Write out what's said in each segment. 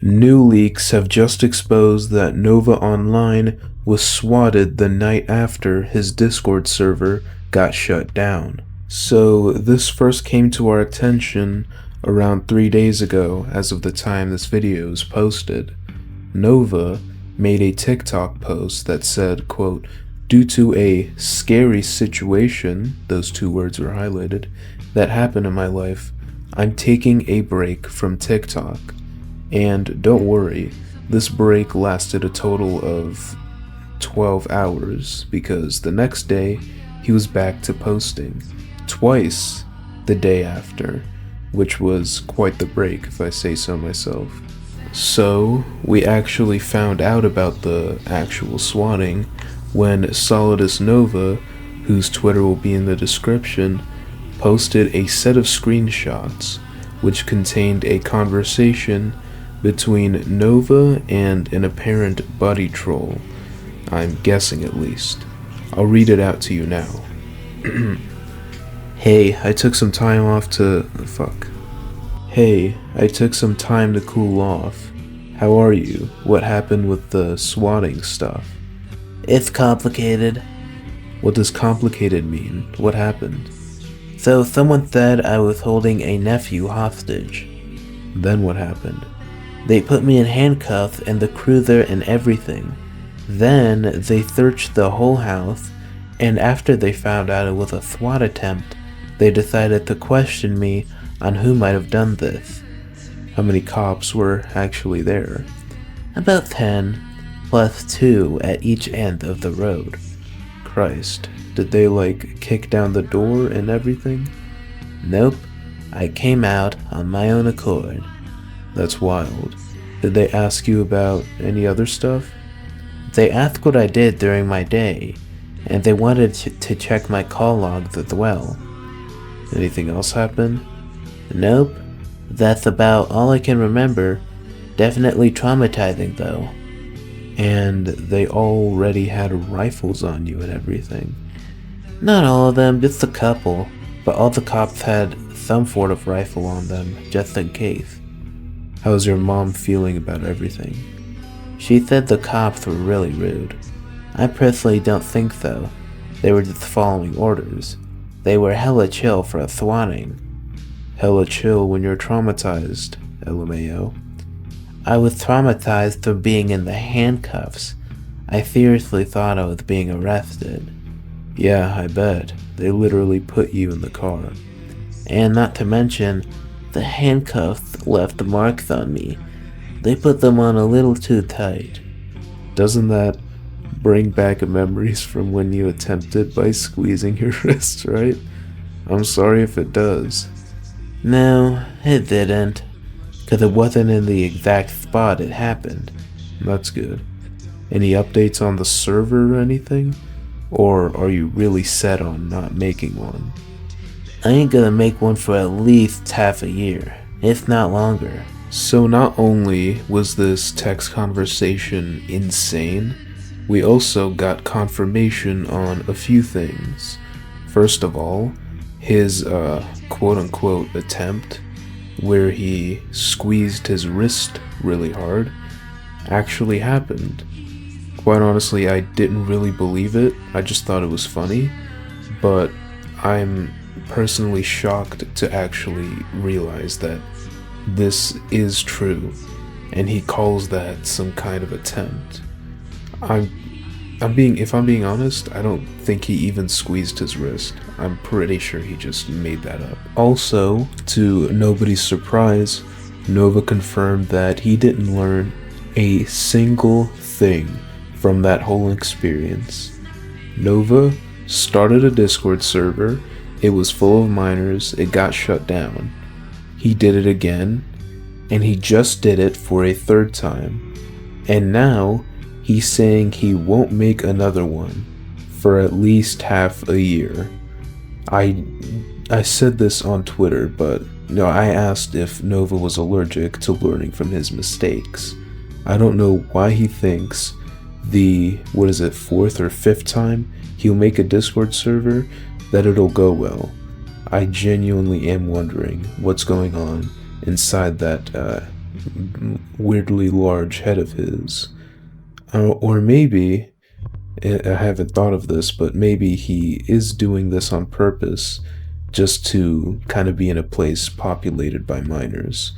New leaks have just exposed that Nova Online was swatted the night after his Discord server got shut down. So this first came to our attention around 3 days ago as of the time this video is posted. Nova made a TikTok post that said, quote, "Due to a scary situation," those 2 words were highlighted, "that happened in my life, I'm taking a break from TikTok. And don't worry, this break lasted a total of 12 hours because the next day he was back to posting, twice the day after, which was quite the break if I say so myself." So, we actually found out about the actual swatting when Solidus Nova, whose Twitter will be in the description, posted a set of screenshots which contained a conversation between Nova and an apparent buddy troll. I'm guessing at least. I'll read it out to you now. Hey, I took some time to cool off. How are you? What happened with the swatting stuff? It's complicated. What does complicated mean? What happened? So someone said I was holding a nephew hostage. Then what happened? They put me in handcuffs and the cruiser and everything. Then they searched the whole house, and after they found out it was a SWAT attempt, they decided to question me on who might have done this. How many cops were actually there? About 10, plus 2 at each end of the road. Christ, did they kick down the door and everything? Nope, I came out on my own accord. That's wild. Did they ask you about any other stuff? They asked what I did during my day, and they wanted to check my call logs as well. Anything else happen? Nope, that's about all I can remember. Definitely traumatizing though. And they already had rifles on you and everything? Not all of them, just a couple, but all the cops had some sort of rifle on them, just in case. How's your mom feeling about everything? She said the cops were really rude. I personally don't think so. They were just following orders. They were hella chill for a swatting. Hella chill when you're traumatized, LMAO. I was traumatized from being in the handcuffs. I seriously thought I was being arrested. Yeah, I bet. They literally put you in the car. And not to mention, the handcuffs left marks on me. They put them on a little too tight. Doesn't that bring back memories from when you attempted by squeezing your wrists, right? I'm sorry if it does. No, it didn't. Because it wasn't in the exact spot it happened. That's good. Any updates on the server or anything? Or are you really set on not making one? I ain't gonna make one for at least half a year, if not longer. So not only was this text conversation insane, we also got confirmation on a few things. First of all, his quote-unquote attempt, where he squeezed his wrist really hard, actually happened. Quite honestly, I didn't really believe it. I just thought it was funny, but I'm personally shocked to actually realize that this is true, and he calls that some kind of attempt. If I'm being honest, I don't think he even squeezed his wrist. I'm pretty sure he just made that up. Also, to nobody's surprise, Nova confirmed that he didn't learn a single thing from that whole experience. Nova started a Discord server. It was full of minors. It got shut down. He did it again, and he just did it for a 3rd time. And now, he's saying he won't make another one for at least half a year. I said this on Twitter, but I asked if Nova was allergic to learning from his mistakes. I don't know why he thinks the 4th or 5th time he'll make a Discord server that it'll go well. I genuinely am wondering what's going on inside that weirdly large head of his. Or maybe, I haven't thought of this, but maybe he is doing this on purpose just to kind of be in a place populated by minors.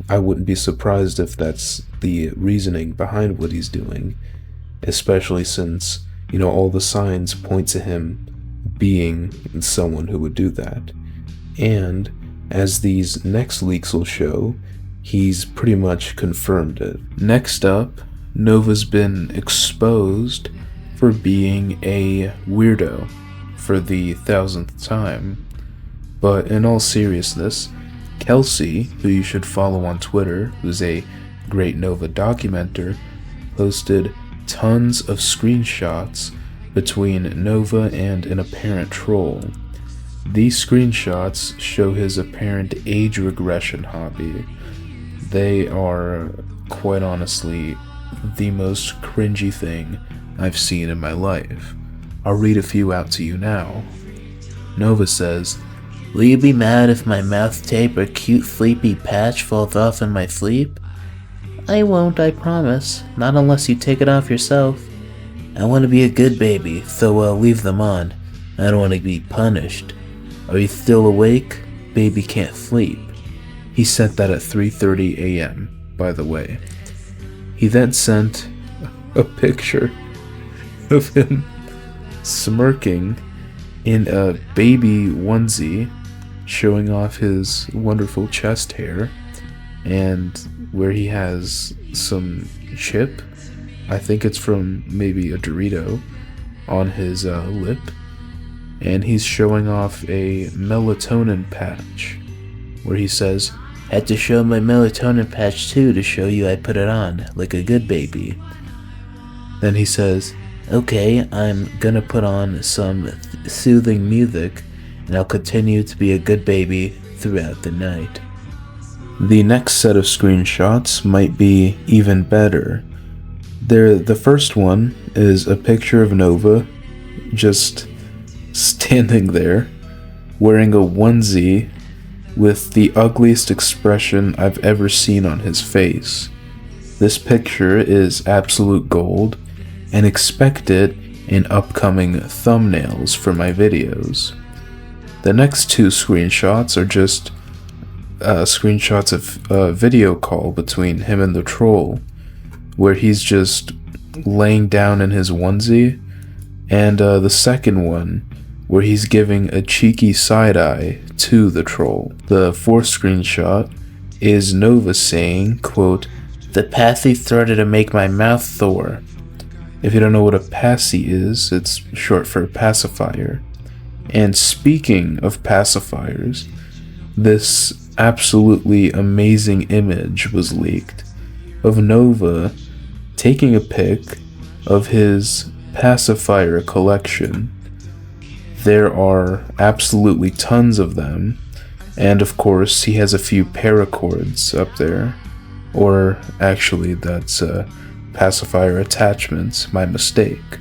I wouldn't be surprised if that's the reasoning behind what he's doing, especially since, all the signs point to him being someone who would do that. And as these next leaks will show, he's pretty much confirmed it. Next up, Nova's been exposed for being a weirdo for the 1000th time. But in all seriousness, Kelsey, who you should follow on Twitter, who's a great Nova documenter, posted tons of screenshots between Nova and an apparent troll. These screenshots show his apparent age regression hobby. They are, quite honestly, the most cringy thing I've seen in my life. I'll read a few out to you now. Nova says, "Will you be mad if my mouth tape or cute sleepy patch falls off in my sleep?" "I won't, I promise. Not unless you take it off yourself. I want to be a good baby, so I'll leave them on. I don't want to be punished. Are you still awake? Baby can't sleep." He sent that at 3:30 a.m., by the way. He then sent a picture of him smirking in a baby onesie, showing off his wonderful chest hair, and where he has some chip, I think it's from maybe a Dorito, on his lip, and he's showing off a melatonin patch, where he says, "Had to show my melatonin patch too to show you I put it on, like a good baby." Then he says, "Okay, I'm gonna put on some soothing music, and I'll continue to be a good baby throughout the night." The next set of screenshots might be even better. The first one is a picture of Nova just standing there, wearing a onesie with the ugliest expression I've ever seen on his face. This picture is absolute gold, and expect it in upcoming thumbnails for my videos. The next two screenshots are just screenshots of a video call between him and the troll, where he's just laying down in his onesie, and the second one where he's giving a cheeky side-eye to the troll. The fourth screenshot is Nova saying, quote, "The passy started to make my mouth sore." If you don't know what a passy is, it's short for pacifier. And speaking of pacifiers, this absolutely amazing image was leaked of Nova taking a pic of his pacifier collection. There are absolutely tons of them, and of course he has a few paracords up there, or actually that's pacifier attachments, my mistake.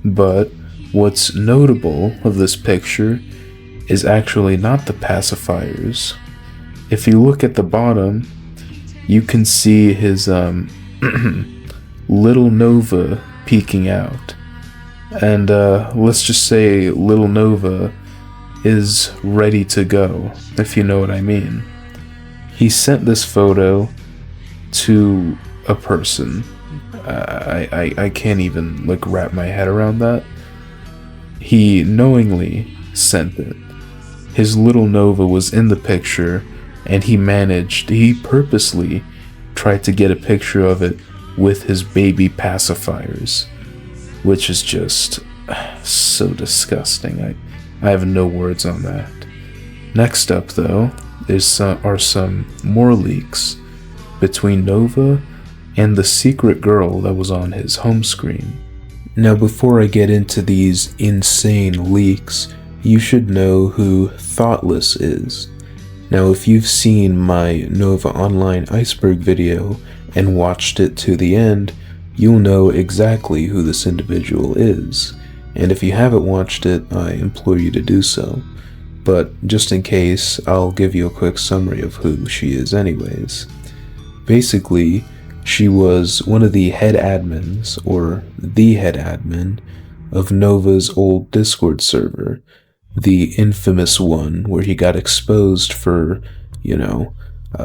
But what's notable of this picture is actually not the pacifiers. If you look at the bottom, you can see his little Nova peeking out. And let's just say little Nova is ready to go, if you know what I mean. He sent this photo to a person. I can't even wrap my head around that. He knowingly sent it. His little Nova was in the picture, and he purposely tried to get a picture of it with his baby pacifiers, which is just so disgusting. I have no words on that. Next up, though, are some more leaks between Nova and the secret girl that was on his home screen. Now, before I get into these insane leaks, you should know who Thoughtless is. Now, if you've seen my Nova Online Iceberg video and watched it to the end, you'll know exactly who this individual is. And if you haven't watched it, I implore you to do so. But just in case, I'll give you a quick summary of who she is anyways. Basically, she was one of the head admins, or the head admin, of Nova's old Discord server, the infamous one where he got exposed for,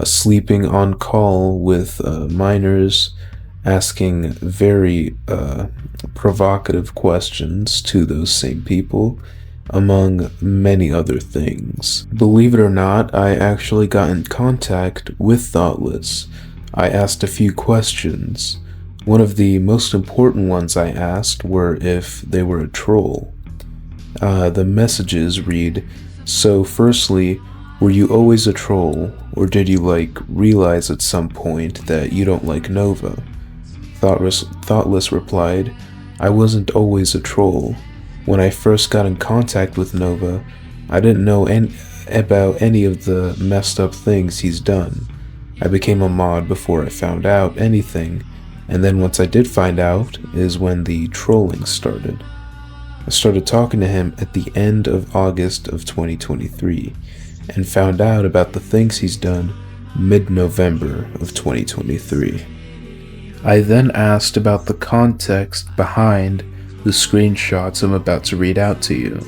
sleeping on call with minors, asking very provocative questions to those same people, among many other things. Believe it or not, I actually got in contact with Thoughtless. I asked a few questions. One of the most important ones I asked were if they were a troll. The messages read, "So firstly, were you always a troll, or did you realize at some point that you don't like Nova?" Thoughtless replied, "I wasn't always a troll. When I first got in contact with Nova, I didn't know about any of the messed up things he's done. I became a mod before I found out anything, and then once I did find out is when the trolling started. I started talking to him at the end of August of 2023, and found out about the things he's done mid-November of 2023. I then asked about the context behind the screenshots I'm about to read out to you.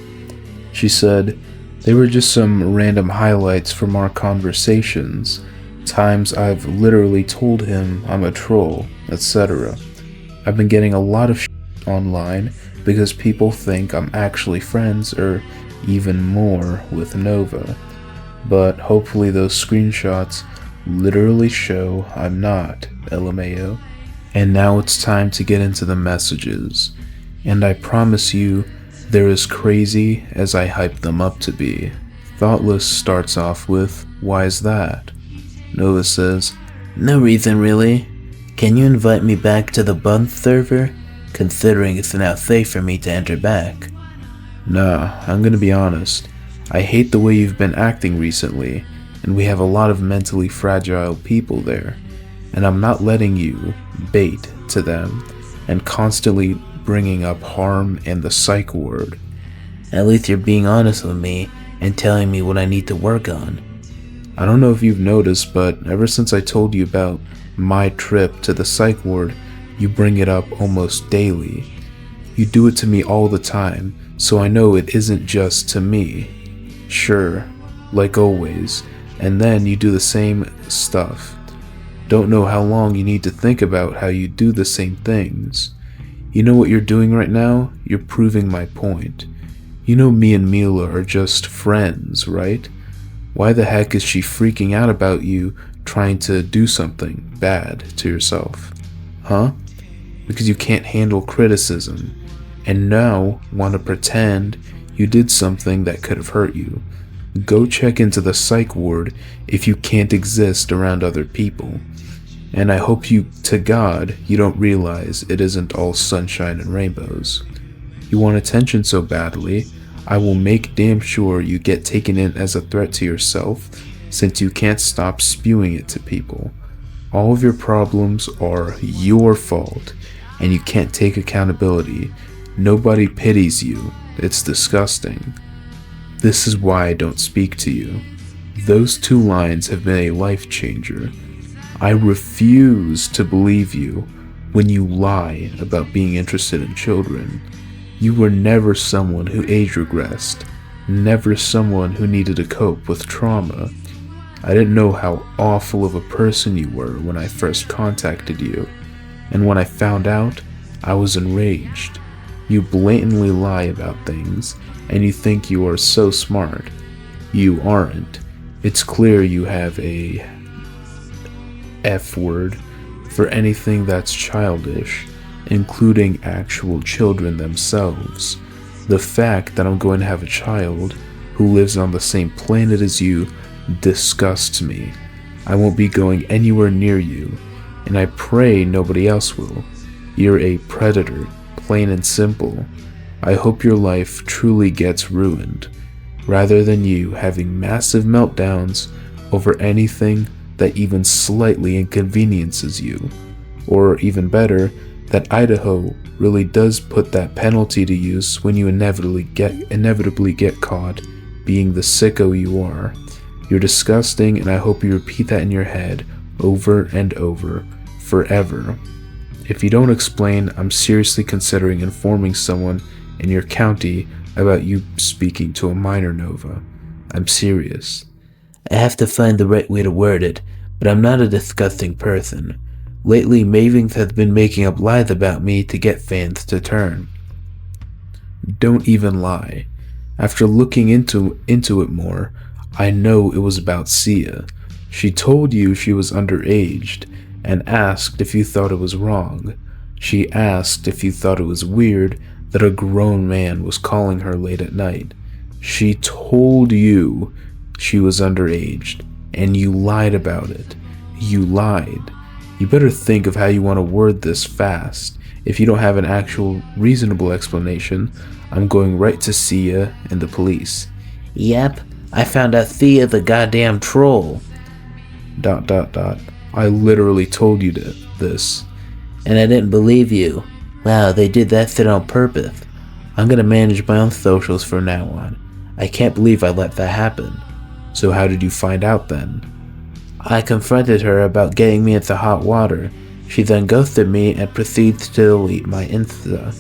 She said, they were just some random highlights from our conversations, times I've literally told him I'm a troll, etc. I've been getting a lot of shit online because people think I'm actually friends or even more with Nova, but hopefully those screenshots literally show I'm not, LMAO. And now it's time to get into the messages. And I promise you, they're as crazy as I hyped them up to be. Thoughtless starts off with, "Why is that?" Nova says, "No reason really. Can you invite me back to the Bun server, considering it's now safe for me to enter back?" "Nah, I'm gonna be honest. I hate the way you've been acting recently, and we have a lot of mentally fragile people there, and I'm not letting you bait to them and constantly bringing up harm and the psych ward." "At least you're being honest with me and telling me what I need to work on." "I don't know if you've noticed, but ever since I told you about my trip to the psych ward, you bring it up almost daily. You do it to me all the time, so I know it isn't just to me. Sure, like always, and then you do the same stuff. Don't know how long you need to think about how you do the same things. You know what you're doing right now? You're proving my point. You know me and Mila are just friends, right? Why the heck is she freaking out about you trying to do something bad to yourself? Huh? Because you can't handle criticism, and now want to pretend you did something that could have hurt you. Go check into the psych ward if you can't exist around other people. And I hope to God, you don't realize it isn't all sunshine and rainbows. You want attention so badly, I will make damn sure you get taken in as a threat to yourself, since you can't stop spewing it to people. All of your problems are your fault, and you can't take accountability. Nobody pities you. It's disgusting. This is why I don't speak to you. Those 2 lines have been a life changer. I refuse to believe you when you lie about being interested in children. You were never someone who age regressed, never someone who needed to cope with trauma. I didn't know how awful of a person you were when I first contacted you, and when I found out, I was enraged. You blatantly lie about things, and you think you are so smart. You aren't. It's clear you have a F word for anything that's childish, including actual children themselves. The fact that I'm going to have a child who lives on the same planet as you disgusts me. I won't be going anywhere near you, and I pray nobody else will. You're a predator, plain and simple. I hope your life truly gets ruined, rather than you having massive meltdowns over anything that even slightly inconveniences you. Or even better, that Idaho really does put that penalty to use when you inevitably get caught being the sicko you are. You're disgusting, and I hope you repeat that in your head over and over, forever. If you don't explain, I'm seriously considering informing someone in your county about you speaking to a minor, Nova. I'm serious. I have to find the right way to word it, but I'm not a disgusting person. Lately, Mavings has been making up lies about me to get fans to turn. Don't even lie. After looking into it more, I know it was about Sia. She told you she was underaged and asked if you thought it was wrong. She asked if you thought it was weird that a grown man was calling her late at night. She told you she was underaged, and you lied about it. You lied. You better think of how you want to word this fast. If you don't have an actual reasonable explanation, I'm going right to Sia and the police. Yep, I found out Thea's a goddamn troll. ... I literally told you this. And I didn't believe you. Wow, they did that shit on purpose. I'm gonna manage my own socials from now on. I can't believe I let that happen. So how did you find out then? I confronted her about getting me into hot water. She then ghosted me and proceeds to delete my Insta.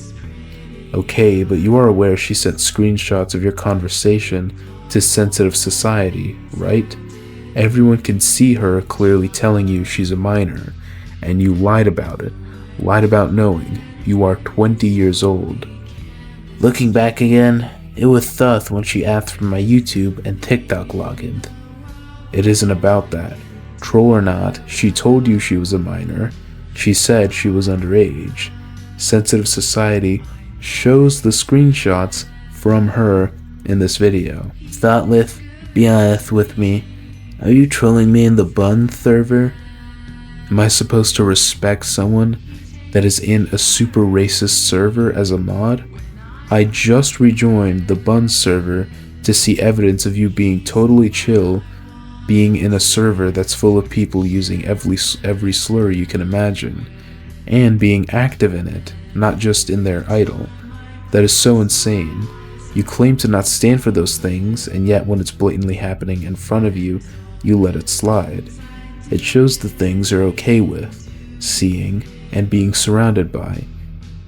Okay, but you are aware she sent screenshots of your conversation to sensitive society, right? Everyone can see her clearly telling you she's a minor, and you lied about it. Lied about knowing. You are 20 years old. Looking back again, it was sus when she asked for my YouTube and TikTok logins. It isn't about that. Troll or not, she told you she was a minor. She said she was underage. Sensitive Society shows the screenshots from her in this video. Thoughtless, be honest with me. Are you trolling me in the Bun server? Am I supposed to respect someone that is in a super racist server as a mod? I just rejoined the Bun server to see evidence of you being totally chill, being in a server that's full of people using every slur you can imagine, and being active in it, not just in their idol. That is so insane. You claim to not stand for those things, and yet when it's blatantly happening in front of you, you let it slide. It shows the things you're okay with, seeing, and being surrounded by.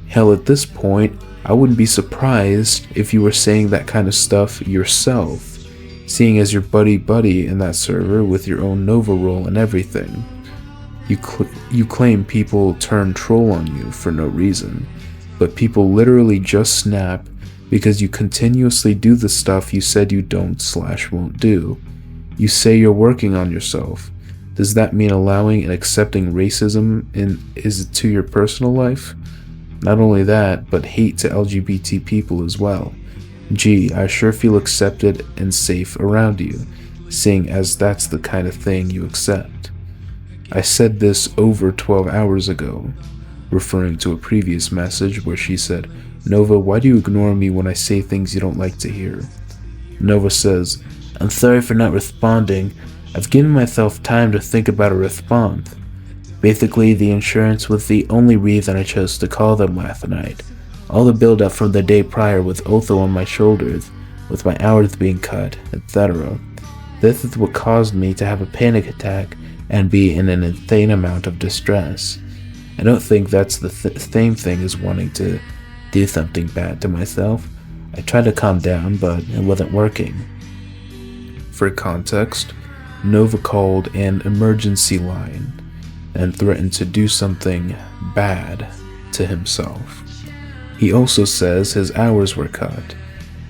Hell, at this point, I wouldn't be surprised if you were saying that kind of stuff yourself, seeing as your buddy in that server with your own Nova role and everything. You claim people turn troll on you for no reason, but people literally just snap because you continuously do the stuff you said you don't/won't do. You say you're working on yourself. Does that mean allowing and accepting racism is to your personal life? Not only that, but hate to LGBT people as well. Gee, I sure feel accepted and safe around you, seeing as that's the kind of thing you accept. I said this over 12 hours ago, referring to a previous message where she said, "Nova, why do you ignore me when I say things you don't like to hear?" Nova says, I'm sorry for not responding. I've given myself time to think about a response. Basically, the insurance was the only reason I chose to call them last night. All the build-up from the day prior was also on my shoulders, with my hours being cut, etc. This is what caused me to have a panic attack and be in an insane amount of distress. I don't think that's the same thing as wanting to do something bad to myself. I tried to calm down, but it wasn't working. For context, Nova called an emergency line and threatened to do something bad to himself. He also says his hours were cut,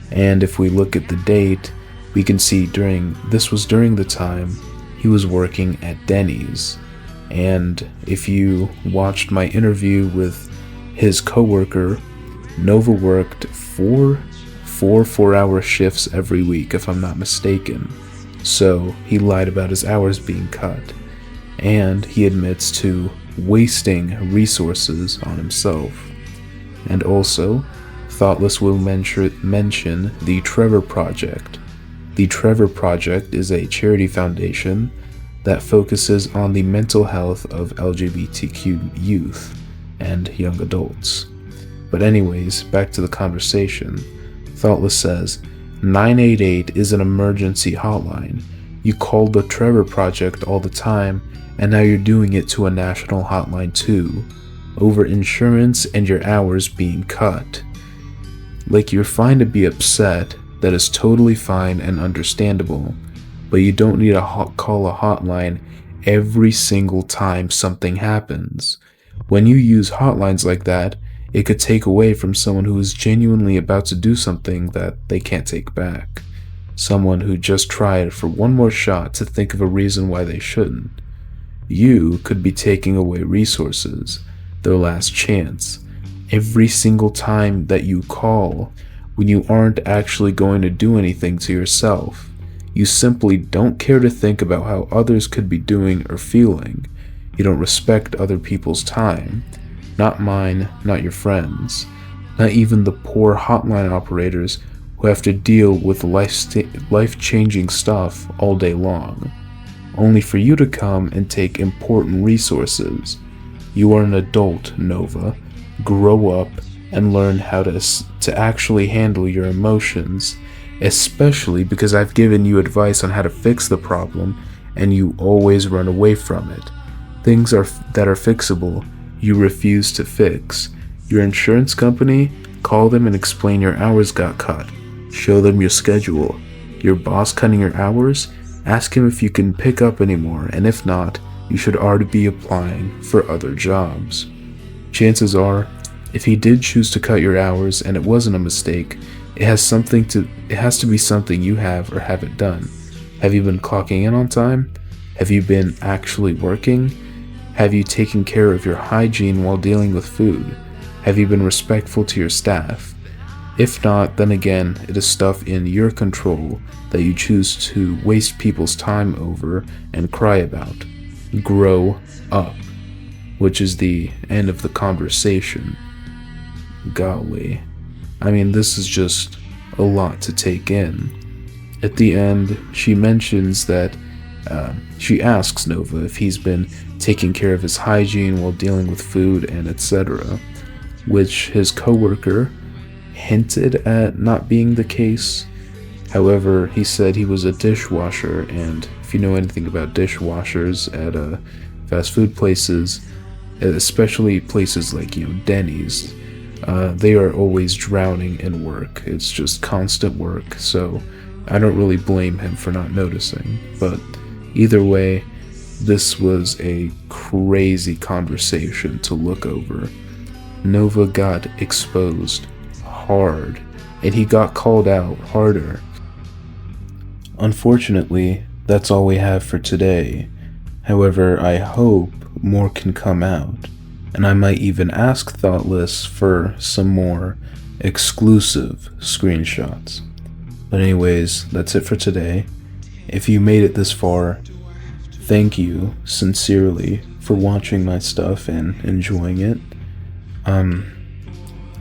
and if we look at the date, we can see this was during the time he was working at Denny's. And if you watched my interview with his coworker, Nova worked four 4-hour shifts every week, if I'm not mistaken. So he lied about his hours being cut, and he admits to wasting resources on himself. And also, Thoughtless will mention the Trevor Project. The Trevor Project is a charity foundation that focuses on the mental health of LGBTQ youth and young adults. But anyways, back to the conversation. Thoughtless says, 988 is an emergency hotline. You call the Trevor Project all the time, and now you're doing it to a national hotline too, over insurance and your hours being cut. Like, you're fine to be upset, that is totally fine and understandable, but you don't need to call a hotline every single time something happens. When you use hotlines like that, it could take away from someone who is genuinely about to do something that they can't take back. Someone who just tried for one more shot to think of a reason why they shouldn't. You could be taking away resources, their last chance, every single time that you call, when you aren't actually going to do anything to yourself. You simply don't care to think about how others could be doing or feeling. You don't respect other people's time. Not mine, not your friends. Not even the poor hotline operators who have to deal with life-changing stuff all day long. Only for you to come and take important resources. You are an adult, Nova. Grow up and learn how to actually handle your emotions, especially because I've given you advice on how to fix the problem and you always run away from it. Things that are fixable, you refuse to fix. Your insurance company, call them and explain your hours got cut. Show them your schedule. Your boss cutting your hours? Ask him if you can pick up anymore, and if not, you should already be applying for other jobs. Chances are, if he did choose to cut your hours and it wasn't a mistake, it has to be something you have or haven't done. Have you been clocking in on time? Have you been actually working? Have you taken care of your hygiene while dealing with food? Have you been respectful to your staff? If not, then again, it is stuff in your control that you choose to waste people's time over and cry about. Grow up. Which is the end of the conversation. Golly. I mean, this is just a lot to take in. At the end, she mentions that she asks Nova if he's been taking care of his hygiene while dealing with food and etc., which his coworker hinted at not being the case. However, he said he was a dishwasher, and if you know anything about dishwashers at fast food places, especially places like, Denny's, they are always drowning in work. It's just constant work, so I don't really blame him for not noticing. But either way, this was a crazy conversation to look over. Nova got exposed hard, and he got called out harder. Unfortunately, that's all we have for today. However, I hope more can come out, and I might even ask Thoughtless for some more exclusive screenshots. But anyways, that's it for today. If you made it this far, thank you sincerely for watching my stuff and enjoying it.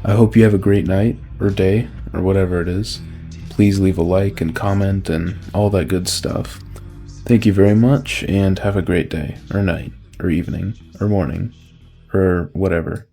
I hope you have a great night or day or whatever it is. Please leave a like and comment and all that good stuff. Thank you very much, and have a great day or night or evening or morning or whatever.